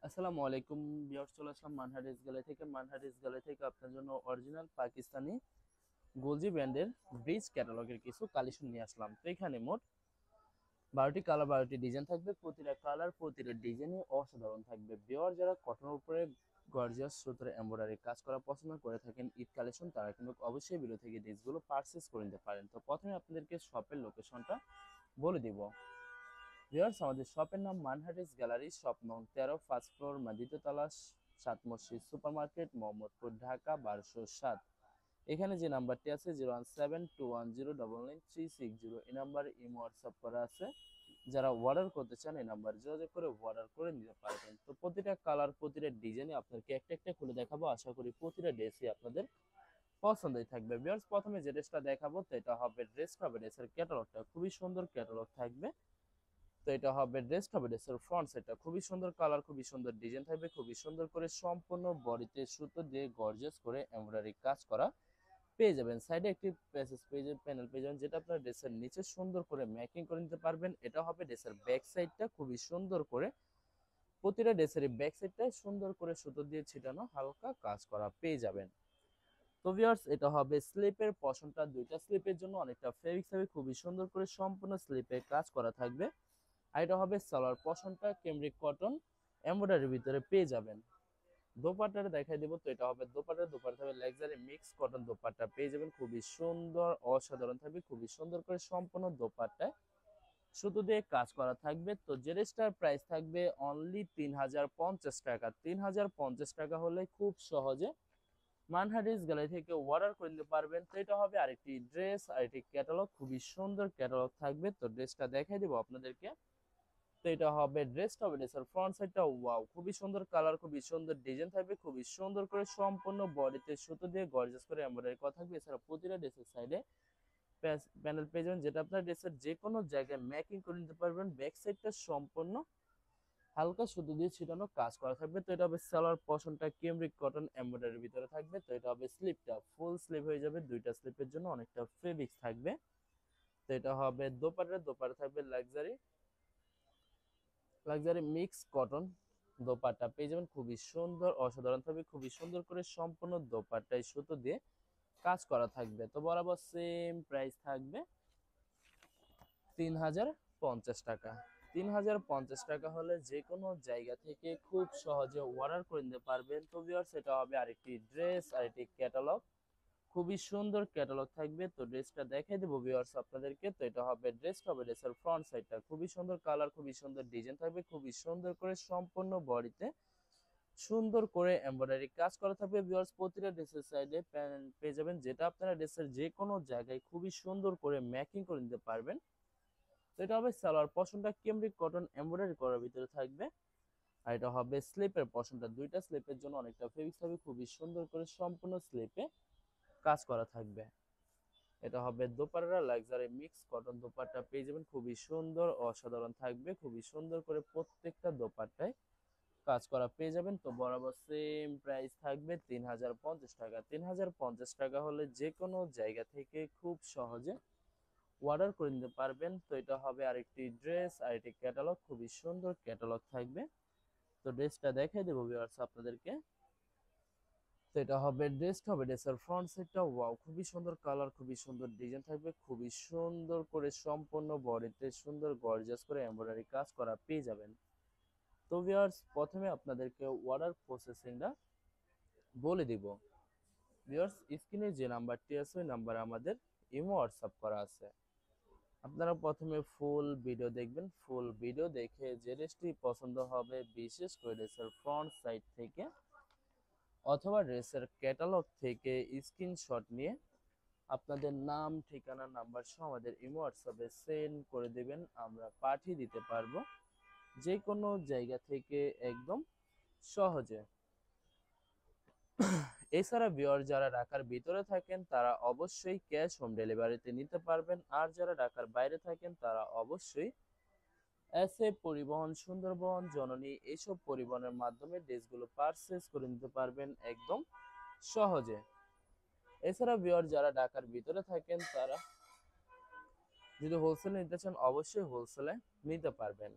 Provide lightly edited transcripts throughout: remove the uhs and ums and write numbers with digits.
আসসালামু আলাইকুম ভিউয়ার্স, চলে আসলাম মানহার ড্রেস গ্যালারি থেকে আপনার জন্য অরিজিনাল পাকিস্তানি গোলজি ব্র্যান্ডের ব্রিজ ক্যাটালগের কিছু কালেকশন নিয়ে আসলাম। তো এখানে মোট 12টি কালার 12টি ডিজাইন থাকবে। প্রতিটা কালার প্রতিটা ডিজাইনই অসাধারণ থাকবে। ভিউয়ার যারা কটনের উপরে গর্জিয়াস সুতোর এমব্রয়ডারি কাজ করা পছন্দ করে থাকেন ঈদ কালেকশন, তারা কিন্তু অবশ্যই ভিডিও থেকে ড্রেসগুলো পারচেজ করে নিতে পারেন। তো প্রথমে আপনাদেরকে শপের লোকেশনটা বলে দিব। ভিউয়ার্স, আমাদের শপের নাম মানহারিস গ্যালারি, শপ নং 13, ফার্স্ট ফ্লোর, দ্বিতীয় তলা, 7 মসজিদ সুপার মার্কেট, মোহাম্মদপুর, ঢাকা 1207। এখানে যে নাম্বারটি আছে 01721099360, এই নাম্বারে ইমো হোয়াটসঅ্যাপ করা আছে। যারা অর্ডার করতে চান এই নাম্বার যোগাযোগ করে অর্ডার করে নিতে পারবেন। তো প্রতিটা কালার প্রতিটা ডিজাইনে আপনাকে একটা একটা খুলে দেখাবো। আশা করি প্রতিটা ড্রেসই আপনাদের পছন্দই থাকবে। ভিউয়ার্স, প্রথমে যে ড্রেসটা দেখাবো তো এটা হবে ড্রেসের ক্যাটালগটা খুবই সুন্দর ক্যাটালগ থাকবে। তো এটা হবে ড্রেসের ফ্রন্ট সাইডটা খুবই সুন্দর কালার, খুবই সুন্দর ডিজাইন থাকবে, খুবই সুন্দর করে সম্পূর্ণ বডিতে সুতো দিয়ে গর্জিয়াস করে এমব্রয়ডারি কাজ করা পেয়ে যাবেন। সাইডে একটি প্যানেল পেয়ে যাবেন, যেটা আপনার ড্রেসের নিচে সুন্দর করে মেকিং করে নিতে পারবেন। এটা হবে ড্রেসের ব্যাক সাইডটা খুবই সুন্দর করে, প্রতিটা ড্রেসের ব্যাক সাইডটাই সুন্দর করে সুতো দিয়ে ছিটানো হালকা কাজ করা পেয়ে যাবেন। তো ভিউয়ার্স, এটা হবে স্লিপের পশনটা, দুইটা স্লিপের জন্য অনেকটা ফেব্রিক্স হবে, খুবই সুন্দর করে সম্পূর্ণ স্লিপে কাজ করা থাকবে। আর এটা হবে সালোয়ার পশনটা ক্যামরিক কটন এমব্রয়ডারির ভিতরে পেয়ে যাবেন। দোপাট্টাটা দেখাই দেবো। তো এটা হবে দোপাট্টা হবে লাক্সারি মিক্স কটন দোপাট্টা পেয়ে যাবেন, খুবই সুন্দর অসাধারণ থাকবে, খুবই সুন্দর করে সম্পূর্ণ দোপাট্টায় সুতো দিয়ে কাজ করা থাকবে। তো যে ড্রেসটার প্রাইস থাকবে অনলি 3050 টাকা। 3050 টাকা হলে খুব সহজে মানহারিস গ্যালারি থেকে অর্ডার করে নিতে পারবেন। তো এটা হবে আরেকটি ড্রেস, আরেকটি ক্যাটালগ, খুবই সুন্দর ক্যাটালগ থাকবে। তো ড্রেসটা দেখাই দেবো আপনাদেরকে। তো এটা হবে ড্রেসের ফ্রন্ট সাইডটা, ওয়াও খুবই সুন্দর কালার, খুবই সুন্দর ডিজাইন থাকবে, খুবই সুন্দর করে সম্পূর্ণ বডিতে সুতো দিয়ে গর্জিয়াস করে এমব্রয়ডারি করা থাকবে। এছাড়া প্রতিটা ড্রেসের সাইডে প্যানেল পেয়ে যাবেন, যেটা আপনার ড্রেসের যে কোনো জায়গায় মেকিং করে নিতে পারবেন। ব্যাক সাইডটা সম্পূর্ণ হালকা সুতো দিয়ে ছিটানো কাজ করা থাকবে। তো এটা হবে সালোয়ার পশনটা ক্যামরিক কটন এমব্রয়ডারির ভিতরে থাকবে। তো এটা হবে স্লিপটা, ফুল স্লিপ হয়ে যাবে, দুইটা স্লিপের জন্য অনেকটা ফেব্রিক্স থাকবে। তো এটা হবে দোপাট্টা থাকবে লাক্সারি মিক্স কটন দোপাট্টা পেয়ে যাবেন, খুবই সুন্দর অসাধারণ থাকবে, খুবই সুন্দর করে সম্পূর্ণ দোপাট্টায় সুতো দিয়ে কাজ করা থাকবে। তো বরাবর সেম প্রাইস থাকবে 3050 টাকা। 3050 টাকা হলে যে কোনো জায়গা থেকে খুব সহজে অর্ডার করে নিতে পারবেন। তো ভিউয়ার্স, এটা হবে আরেকটি ড্রেস, আরেকটি ক্যাটালগ, খুবই সুন্দর ক্যাটালগ থাকবে। তো ড্রেসটা দেখাই দেবো ভিউয়ার্স আপনাদেরকে। তো এটা হবে ড্রেসের ফ্রন্ট সাইডটা খুবই সুন্দর কালার, খুবই সুন্দর ডিজাইন থাকবে, খুবই সুন্দর করে সম্পূর্ণ বডিতে সুন্দর করে এমব্রয়ডারি কাজ করা থাকবে। ভিউয়ার্স, প্রতিটা ড্রেসের সাইডে প্যানেল পেয়ে যাবেন, যেটা আপনারা ড্রেসের যে কোনো জায়গায় খুবই সুন্দর করে মেকিং করে নিতে পারবেন। তো এটা হবে সালোয়ার পশনটা ক্যামরিক কটন এমব্রয়ডারি করার ভিতরে থাকবে। আর এটা হবে স্লিপের পশনটা, দুইটা স্লিপের জন্য অনেকটা ফেব্রিক্স থাকবে, খুবই সুন্দর করে সম্পূর্ণ স্লিপে কাজ করা থাকবে। এটা হবে dupatta luxury mix cotton dupatta পেয়ে যাবেন, খুবই সুন্দর অসাধারণ থাকবে, খুবই সুন্দর করে প্রত্যেকটা দোপাট্টায় কাজ করা পেয়ে যাবেন। তো বরাবর সেম প্রাইস থাকবে 3050 টাকা। 3050 টাকা হলে যে কোনো জায়গা থেকে খুব সহজে অর্ডার করে নিতে পারবেন। তো এটা হবে আরেকটি ড্রেস, আরেকটি ক্যাটালগ, খুবই সুন্দর ক্যাটালগ থাকবে। তো ড্রেসটা দেখাই দেবো ভিউয়ার্স আপনাদেরকে। তো এটা হবে ড্রেসের ফ্রন্ট সাইডটা, ওয়াও খুবই সুন্দর কালার, খুবই সুন্দর ডিজাইন থাকবে, খুবই সুন্দর করে সম্পূর্ণ বডিতে সুন্দর গর্জিয়াস করে এমব্রয়ডারি কাজ করা পেয়ে যাবেন। তো ভিউয়ার্স, প্রথমে আপনাদেরকে অর্ডার প্রসেসিংটা বলে দিব। ভিউয়ার্স, স্ক্রিনে যে নাম্বারটি আছে ওই নাম্বারে আমাদের ইমো হোয়াটসঅ্যাপ করা আছে। আপনারা প্রথমে ফুল ভিডিও দেখবেন, ফুল ভিডিও দেখে যে ড্রেসটি পছন্দ হবে, বিশেষ করে ড্রেসের ফ্রন্ট সাইড থেকে অথবা ড্রেসের ক্যাটালগ থেকে স্ক্রিনশট নিয়ে আপনাদের নাম ঠিকানা নাম্বার সহ আমাদের ইমো হোয়াটসঅ্যাপে সেন্ড করে দেবেন, আমরা পাঠিয়ে দিতে পারবো যে কোনো জায়গা থেকে একদম সহজে। এছাড়া ভিউয়ার যারা ঢাকার ভিতরে থাকেন তারা অবশ্যই ক্যাশ হোম ডেলিভারিতে নিতে পারবেন, আর যারা ঢাকার বাইরে থাকেন তারা অবশ্যই এসএ পরিবহন, সুন্দরবন, জননী এইসব পরিবহনের মাধ্যমে ড্রেসগুলো পারচেজ করে নিতে পারবেন একদম সহজে। এছাড়া ভিউয়ার যারা ঢাকার ভিতরে থাকেন তারা যদি হোলসেলে নিতে চান অবশ্যই হোলসেলে নিতে পারবেন।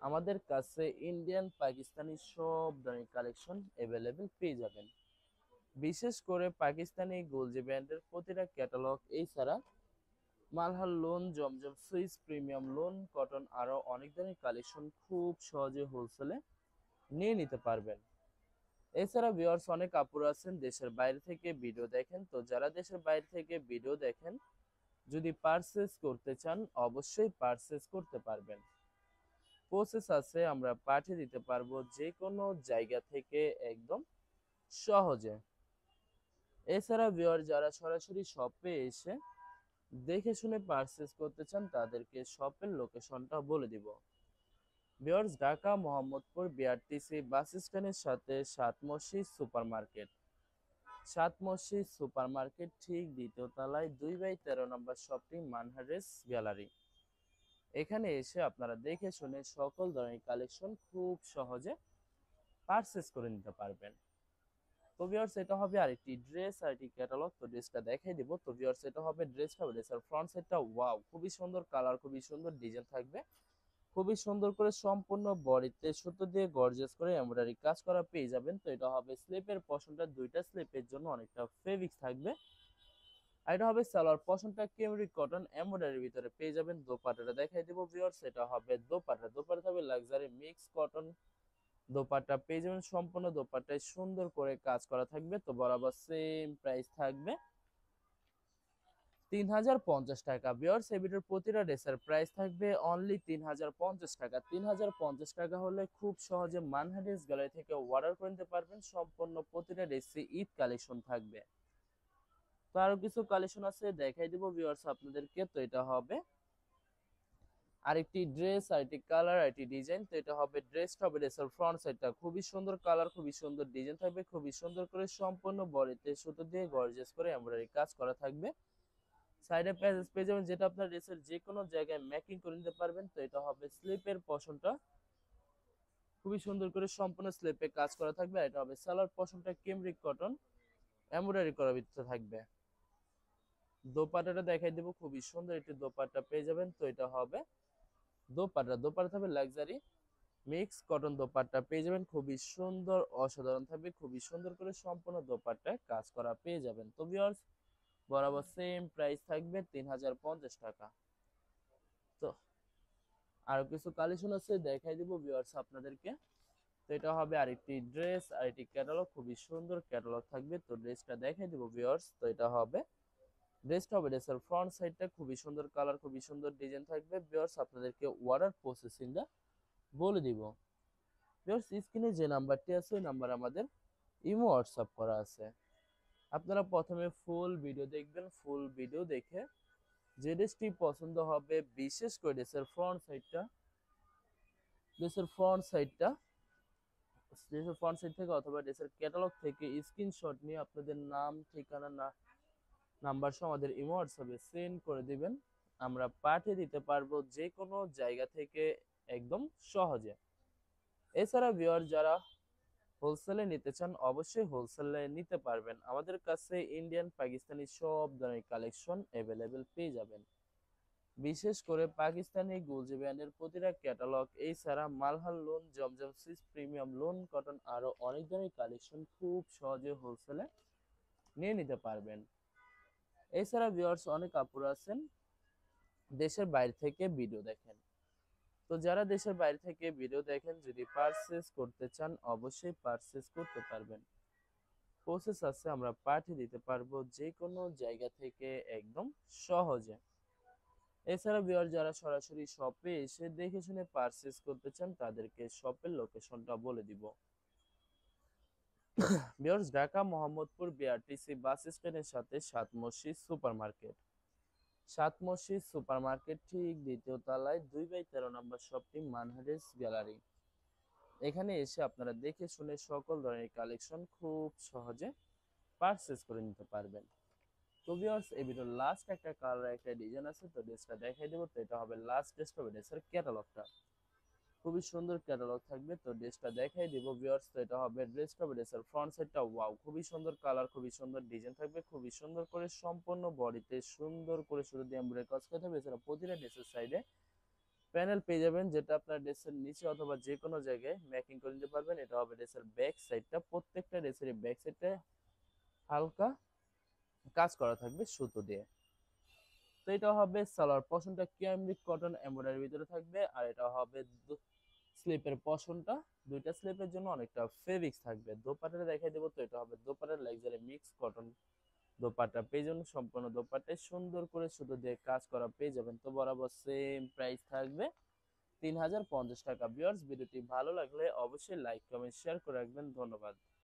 আমাদের কাছে ইন্ডিয়ান পাকিস্তানি সব ধরনের কালেকশন অ্যাভেলেবেল পেয়ে যাবেন। বিশেষ করে পাকিস্তানি গোলজি ব্র্যান্ডের প্রতিটা ক্যাটালগ, এছাড়া মালহার লোন, জমজম সুইস, প্রিমিয়াম লোন, কটন আরো অনেক ধরনের কালেকশন খুব সহজে হোলসেলে নিয়ে নিতে পারবেন। এছাড়া ভিউয়ার্স অনেক আপুরা আছেন দেশের বাইরে থেকে ভিডিও দেখেন, তো যারা দেশের বাইরে থেকে ভিডিও দেখেন যদি পারচেজ করতে চান অবশ্যই পারচেজ করতে পারবেন। প্রসেস আছে, আমরা পাঠিয়ে দিতে পারবো যে কোনো জায়গা থেকে একদম সহজে। এছাড়া ভিউয়ার যারা সরাসরি শপে এসে দেখে শুনে পারচেজ করতে চান তাদেরকে শপের লোকেশনটা বলে দিব। ভিউয়ার্স ঢাকা মোহাম্মদপুর বিআরটিসি বাস স্ট্যান্ডের সাথে সাত মসজিদ সুপার মার্কেট, সাত মসজিদ সুপার মার্কেট ঠিক দ্বিতীয় তলায় 2/13 নম্বর শপিং মানহারেস গ্যালারি। এখানে এসে আপনারা দেখে শুনে সকল ধরনের কালেকশন খুব সহজে পারচেজ করে নিতে পারবেন। তো ভিউয়ার্স এটা হবে আরেকটি ড্রেস, আরেকটি ক্যাটালগ। তো ড্রেসটা দেখাই দিব। তো ভিউয়ার্স এটা হবে ড্রেসটা, ড্রেসের ফ্রন্ট সাইডটা ওয়াও, খুবই সুন্দর কালার, খুবই সুন্দর ডিজাইন থাকবে, খুবই সুন্দর করে সম্পূর্ণ বডিতে সুতো দিয়ে গর্জিয়াস করে এমব্রয়ডারি কাজ করা পেয়ে যাবেন। তো এটা হবে স্লিপের পশনটা, দুইটা স্লিপের জন্য অনেকটা ফেব্রিক্স থাকবে। আর এটা হবে সালোয়ার পশনটা কেমরি কটন এমব্রয়ডারির ভিতরে পেয়ে যাবেন। দোপাট্টাটা দেখাই দিব ভিউয়ার্স, এটা হবে দোপাট্টা, দোপাট্টা হবে লাক্সারি মিক্স কটন দোপাট্টা পেয়ে যাবেন। সম্পূর্ণ দোপাট্টায় সুন্দর করে কাজ করা থাকবে। তো বরাবর সেম প্রাইস থাকবে 3050 টাকা। ভিউয়ার্স এই ভিডিওর প্রতিটা ড্রেসের প্রাইস থাকবে অনলি 3050 টাকা। 3050 টাকা হলে খুব সহজে মানহারিস গ্যালারি থেকে অর্ডার করে নিতে পারবেন। সম্পূর্ণ প্রতিটা ড্রেসে ঈদ কালেকশন থাকবে। তো আরো কিছু কালেকশন আছে দেখাই দিব ভিউয়ার্স আপনাদেরকে। তো এটা হবে আরেকটি ড্রেস, আরেকটি কালার, আরেকটি ডিজাইন। তো এটা হবে ড্রেসটা হবে ড্রেসের ফ্রন্ট সাইডটা খুবই সুন্দর কালার, খুবই সুন্দর ডিজাইন থাকবে, খুবই সুন্দর করে সম্পূর্ণ বডিতে সুতো দিয়ে গর্জিয়াস করে এমব্রয়ডারি কাজ করা থাকবে। সাইডে প্যাচেস পেয়ে যাবেন যেটা আপনার ড্রেসের যে কোনো জায়গায় ম্যাকিং করে নিতে পারবেন। তো এটা হবে স্লিপের পশনটা, খুবই সুন্দর করে সম্পূর্ণ স্লিপে কাজ করা থাকবে। আর এটা হবে সালোয়ার পশনটা কেমরিক কটন এমব্রয়ডারি করা ভিতরে থাকবে। দোপাট্টাটা দেখাই দেবো, খুবই সুন্দর একটি দোপাট্টা পেয়ে যাবেন। তো এটা হবে দোপাট্টা, দোপাট্টা থাকবে লাক্সারি মিক্স কটন দোপাট্টা পেয়ে যাবেন, খুবই সুন্দর অসাধারণ থাকবে, খুবই সুন্দর করে সম্পূর্ণ দোপাট্টায় কাজ করা পেয়ে যাবেন। তো ভিউয়ার্স বরাবর সেম প্রাইস থাকবে 3050 টাকা। তো আরো কিছু কালেকশন আছে দেখাই দিব ভিউয়ার্স আপনাদেরকে। তো এটা হবে আরেকটি ড্রেস, আরেকটি ক্যাটালগ, খুবই সুন্দর ক্যাটালগ থাকবে। তো ড্রেসটা দেখাই দিব ভিউয়ার্স। তো এটা হবে ড্রেসটা হবে ড্রেসের ফ্রন্ট সাইডটা খুবই সুন্দর কালার, খুবই সুন্দর ডিজাইন থাকবে। ভিউয়ার্স আপনাদেরকে অর্ডার প্রসেসিংটা বলে দিব। ভিউয়ার্স স্ক্রিনে যে নাম্বারটি আছে ওই নাম্বার আমাদের ইমো হোয়াটসঅ্যাপ করা আছে। আপনারা প্রথমে ফুল ভিডিও দেখবেন, ফুল ভিডিও দেখে যে ড্রেসটি পছন্দ হবে, বিশেষ করে ড্রেসের ফ্রন্ট সাইডটা, ড্রেসের ফ্রন্ট সাইডটা ড্রেসের ফ্রন্ট সাইড থেকে অথবা ড্রেসের ক্যাটালগ থেকে স্ক্রিনশট নিয়ে আপনাদের নাম, ঠিকানা, নাম্বার সহ আমাদের ইমো হোয়াটসঅ্যাপে সেন্ড করে দিবেন। আমরা পাঠিয়ে দিতে পারবো যে কোনো জায়গা থেকে একদম সহজে। এছাড়া ভিউয়ার যারা হোলসেলে নিতে চান অবশ্যই হোলসেলে নিতে পারবেন। আমাদের কাছে ইন্ডিয়ান পাকিস্তানি সব ধরনের কালেকশন অ্যাভেলেবেল পেয়ে যাবেন। বিশেষ করে পাকিস্তানি গুলজি ব্র্যান্ডের প্রতিটা ক্যাটালগ, এছাড়া মালহার লোন, জমজম সুইস, প্রিমিয়াম লোন, কটন আরো অনেক ধরনের কালেকশন খুব সহজে হোলসেলে নিয়ে নিতে পারবেন। এছাড়া ভিউয়ার্স অনেক আপুরা আছেন দেশের বাইরে থেকে ভিডিও দেখেন। তো যারা দেশের বাইরে থেকে ভিডিও দেখেন যদি পারচেজ করতে চান অবশ্যই পারচেজ করতে পারবেন। প্রসেস আছে, আমরা পাঠিয়ে দিতে পারবো যে কোনো জায়গা থেকে একদম সহজে। এছাড়া ভিউয়ার যারা সরাসরি শপে এসে দেখে শুনে পারচেজ করতে চান তাদেরকে শপের লোকেশনটা বলে দিব। ভিউয়ার্স ঢাকা মোহাম্মদপুর বিআরটিসি বাস স্ট্যান্ডের সাথে সাত মসজিদ সুপার মার্কেট, সাত মসজিদ সুপার মার্কেট ঠিক দ্বিতীয় তলায় 2/13 নম্বর শপটি মানহারেস গ্যালারি। এখানে এসে আপনারা দেখে শুনে সকল ধরনের কালেকশন খুব সহজে পারচেজ করে নিতে পারবেন। তো ভিউয়ার্স এই ভিডিওর লাস্ট একটা কালার একটা ডিজাইন আছে, তো ড্রেসটা দেখাই দেবো। তো এটা হবে লাস্ট ড্রেসটা হবে ড্রেসের ক্যাটালগটা, খুবই সুন্দর ক্যাটালগ থাকবে। তো ড্রেসটা দেখাই দিব ভিউয়ার্স। তো এটা হবে ড্রেসটা হবে ড্রেসের ফ্রন্ট সাইডটা ওয়াও, খুবই সুন্দর কালার, খুবই সুন্দর ডিজাইন থাকবে, খুবই সুন্দর করে সম্পূর্ণ বডিতে সুন্দর করে শুরু দিয়ে এমব্রয়ডারি কাজ করা থাকবে। এছাড়া প্রতিটা ড্রেসের সাইডে প্যানেল পেয়ে যাবেন, যেটা আপনার ড্রেসের নিচে অথবা যে কোনো জায়গায় ম্যাকিং করে নিতে পারবেন। এটা হবে ড্রেসের ব্যাক সাইডটা, প্রত্যেকটা ড্রেসের ব্যাক সাইডে হালকা কাজ করা থাকবে সুতো দিয়ে। তো এটা হবে সালোয়ার পশনটা ক্যামরিক কটন এমব্রয়ডারির ভিতরে থাকবে, আর এটা হবে স্লিপের পশনটা, দুইটা স্লিপের জন্য অনেকটা ফেব্রিক্স থাকবে। দোপাট্টাটা দেখাই দেবো। তো এটা হবে দোপাট্টার লাক্সারি মিক্স কটন দোপাট্টা পেয়ে যাবেন, সম্পূর্ণ দোপাট্টায় সুন্দর করে সুতো দিয়ে কাজ করা পেয়ে যাবেন। তো বরাবর সেম প্রাইস থাকবে 3050 টাকা। ভিউয়ার্স, ভিডিওটি ভালো লাগলে অবশ্যই লাইক কমেন্ট শেয়ার করে রাখবেন। ধন্যবাদ।